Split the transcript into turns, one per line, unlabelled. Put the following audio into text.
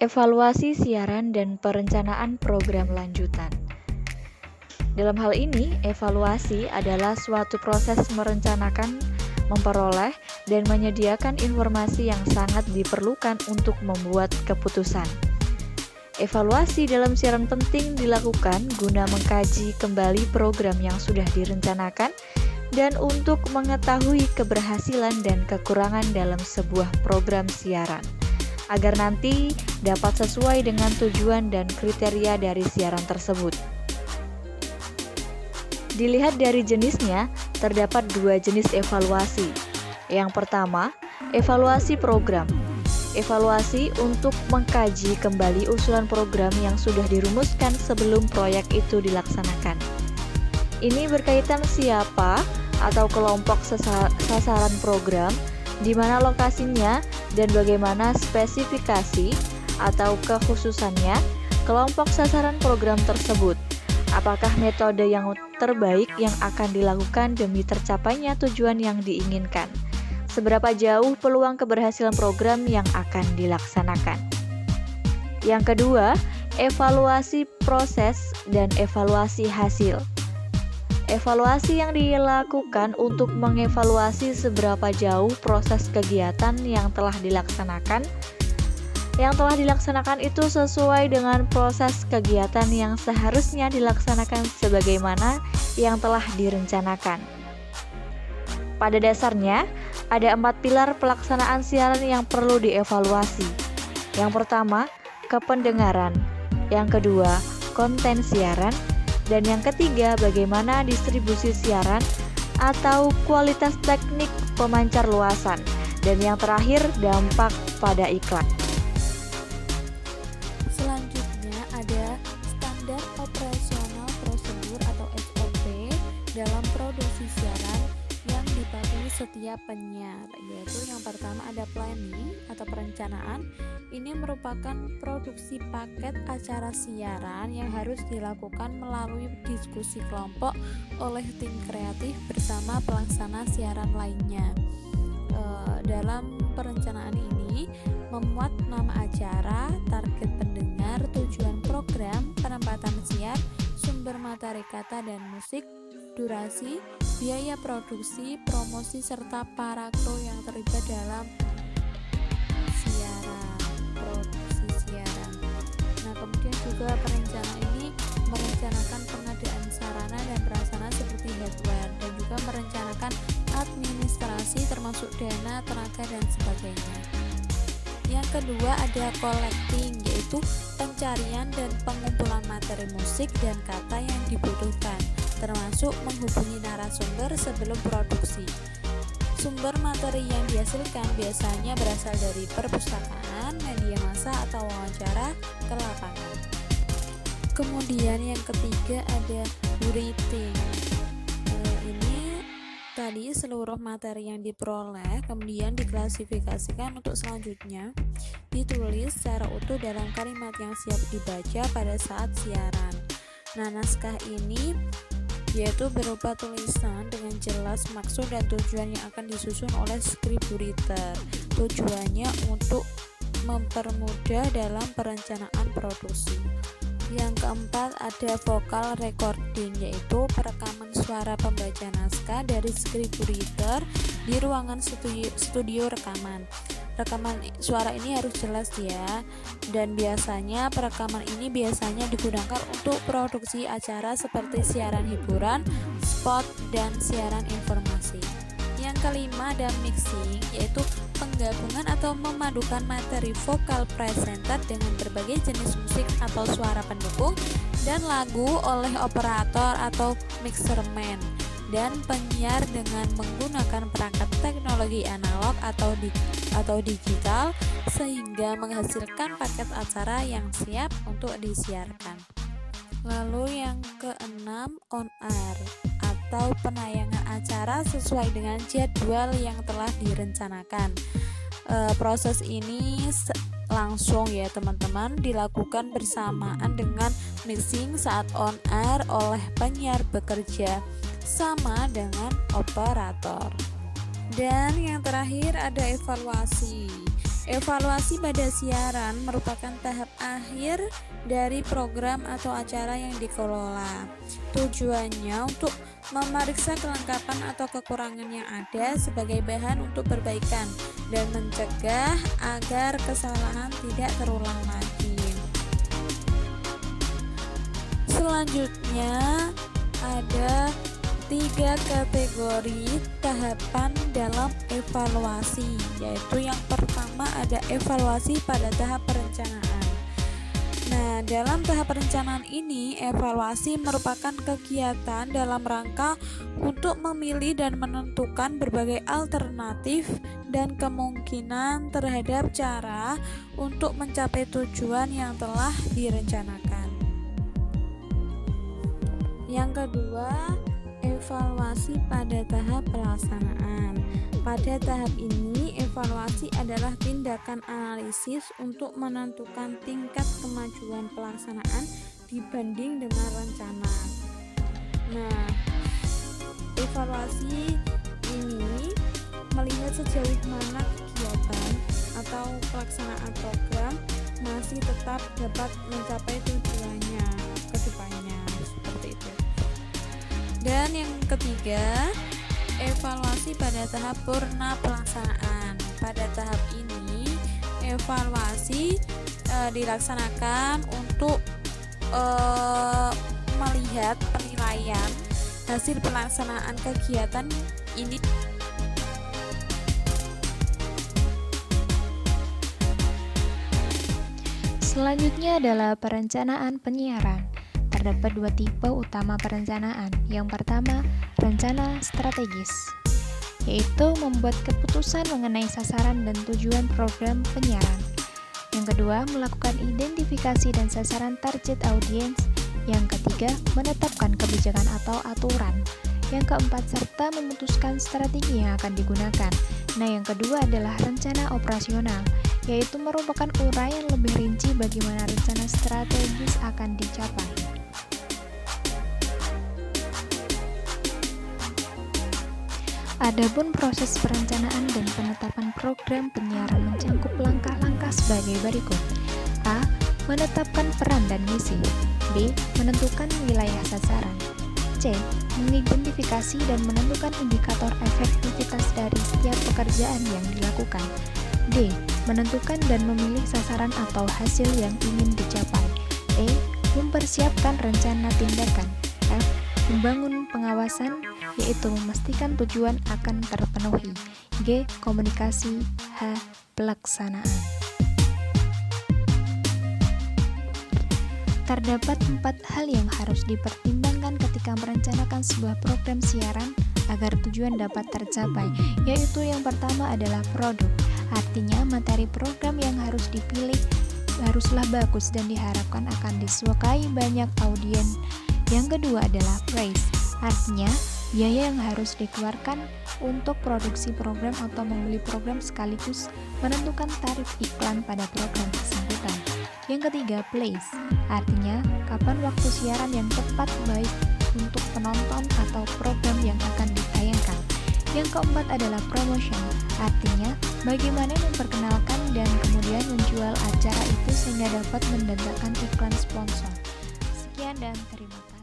Evaluasi siaran dan perencanaan program lanjutan. Dalam hal ini, evaluasi adalah suatu proses merencanakan, memperoleh, dan menyediakan informasi yang sangat diperlukan untuk membuat keputusan. Evaluasi dalam siaran penting dilakukan guna mengkaji kembali program yang sudah direncanakan dan untuk mengetahui keberhasilan dan kekurangan dalam sebuah program siaran, agar nanti dapat sesuai dengan tujuan dan kriteria dari siaran tersebut. Dilihat dari jenisnya, terdapat dua jenis evaluasi. Yang pertama, evaluasi program. Evaluasi untuk mengkaji kembali usulan program yang sudah dirumuskan sebelum proyek itu dilaksanakan. Ini berkaitan siapa atau kelompok sasaran program, di mana lokasinya, dan bagaimana spesifikasi atau kekhususannya kelompok sasaran program tersebut. Apakah metode yang terbaik yang akan dilakukan demi tercapainya tujuan yang diinginkan? Seberapa jauh peluang keberhasilan program yang akan dilaksanakan? Yang kedua, evaluasi proses dan evaluasi hasil. Evaluasi yang dilakukan untuk mengevaluasi seberapa jauh proses kegiatan yang telah dilaksanakan. Yang telah dilaksanakan itu sesuai dengan proses kegiatan yang seharusnya dilaksanakan sebagaimana yang telah direncanakan. Pada dasarnya, ada 4 pilar pelaksanaan siaran yang perlu dievaluasi. Yang pertama, kependengaran. Yang kedua, konten siaran. Dan yang ketiga, bagaimana distribusi siaran atau kualitas teknik pemancar luasan. Dan yang terakhir, dampak pada iklan.
Selanjutnya ada standar operasional prosedur atau SOP dalam produksi siaran yang dipatuhi setiap penyiar, yaitu yang pertama ada planning atau perencanaan. Ini merupakan produksi paket acara siaran yang harus dilakukan melalui diskusi kelompok oleh tim kreatif bersama pelaksana siaran lainnya. Dalam perencanaan ini memuat nama acara, target pendengar, tujuan program, penempatan siar, sumber materi kata dan musik, durasi, biaya produksi, promosi, serta para kru yang terlibat dalam produksi siaran. Nah, kemudian juga perencanaan ini merencanakan pengadaan sarana dan prasarana seperti hardware dan juga merencanakan administrasi termasuk dana, tenaga, dan sebagainya. Yang kedua ada collecting, yaitu pencarian dan pengumpulan materi musik dan kata yang dibutuhkan, termasuk menghubungi narasumber sebelum produksi. Sumber materi yang dihasilkan biasanya berasal dari perpustakaan, media massa, atau wawancara ke lapangan. Kemudian yang ketiga ada curating. Ini tadi seluruh materi yang diperoleh kemudian diklasifikasikan untuk selanjutnya ditulis secara utuh dalam kalimat yang siap dibaca pada saat siaran. Nah, naskah ini yaitu berupa tulisan dengan jelas maksud dan tujuan yang akan disusun oleh scriptwriter. Tujuannya untuk mempermudah dalam perencanaan produksi. Yang keempat ada vocal recording, yaitu perekaman suara pembaca naskah dari scriptwriter di ruangan studio rekaman. Rekaman suara ini harus jelas ya, dan biasanya perekaman ini biasanya digunakan untuk produksi acara seperti siaran hiburan, spot, dan siaran informasi. Yang kelima ada mixing, yaitu penggabungan atau memadukan materi vokal presenter dengan berbagai jenis musik atau suara pendukung dan lagu oleh operator atau mixerman dan penyiar dengan menggunakan perangkat teknologi analog atau digital sehingga menghasilkan paket acara yang siap untuk disiarkan. Lalu yang keenam, on air atau penayangan acara sesuai dengan jadwal yang telah direncanakan. Proses ini langsung ya teman-teman dilakukan bersamaan dengan mixing saat on air oleh penyiar bekerja sama dengan operator. Dan yang terakhir ada evaluasi. Evaluasi pada siaran merupakan tahap akhir dari program atau acara yang dikelola. Tujuannya untuk memeriksa kelengkapan atau kekurangan yang ada sebagai bahan untuk perbaikan dan mencegah agar kesalahan tidak terulang lagi. Selanjutnya ada 3 kategori tahapan dalam evaluasi, yaitu yang pertama ada evaluasi pada tahap perencanaan. Nah, dalam tahap perencanaan ini, evaluasi merupakan kegiatan dalam rangka untuk memilih dan menentukan berbagai alternatif dan kemungkinan terhadap cara untuk mencapai tujuan yang telah direncanakan. Yang kedua, evaluasi pada tahap pelaksanaan. Pada tahap ini, evaluasi adalah tindakan analisis untuk menentukan tingkat kemajuan pelaksanaan dibanding dengan rencana. Nah, evaluasi ini melihat sejauh mana kegiatan atau pelaksanaan program masih tetap dapat mencapai tujuannya ke depannya, seperti itu. Dan yang ketiga, evaluasi pada tahap purna pelaksanaan. Pada tahap ini, evaluasi dilaksanakan untuk melihat penilaian hasil pelaksanaan kegiatan ini.
Selanjutnya adalah perencanaan penyiaran. Terdapat 2 tipe utama perencanaan. Yang pertama, rencana strategis, yaitu membuat keputusan mengenai sasaran dan tujuan program penyiaran. Yang kedua, melakukan identifikasi dan sasaran target audiens. Yang ketiga, menetapkan kebijakan atau aturan. Yang keempat, serta memutuskan strategi yang akan digunakan. Nah, yang kedua adalah rencana operasional, yaitu merupakan uraian lebih rinci bagaimana rencana strategis akan dicapai. Adapun proses perencanaan dan penetapan program penyiaran mencangkup langkah-langkah sebagai berikut. A. Menetapkan peran dan misi. B. Menentukan wilayah sasaran. C. Mengidentifikasi dan menentukan indikator efektivitas dari setiap pekerjaan yang dilakukan. D. Menentukan dan memilih sasaran atau hasil yang ingin dicapai. E. Mempersiapkan rencana tindakan. F. Membangun pengawasan, yaitu memastikan tujuan akan terpenuhi. G. Komunikasi. H. Pelaksanaan. Terdapat 4 hal yang harus dipertimbangkan ketika merencanakan sebuah program siaran agar tujuan dapat tercapai, yaitu yang pertama adalah produk. Artinya, materi program yang harus dipilih haruslah bagus dan diharapkan akan disukai banyak audiens. Yang kedua adalah price, artinya biaya yang harus dikeluarkan untuk produksi program atau membeli program sekaligus menentukan tarif iklan pada program bersangkutan. Yang ketiga, place, artinya kapan waktu siaran yang tepat baik untuk penonton atau program yang akan ditayangkan. Yang keempat adalah promotion, artinya bagaimana memperkenalkan dan kemudian menjual acara itu sehingga dapat mendatangkan iklan sponsor. Sekian dan terima kasih.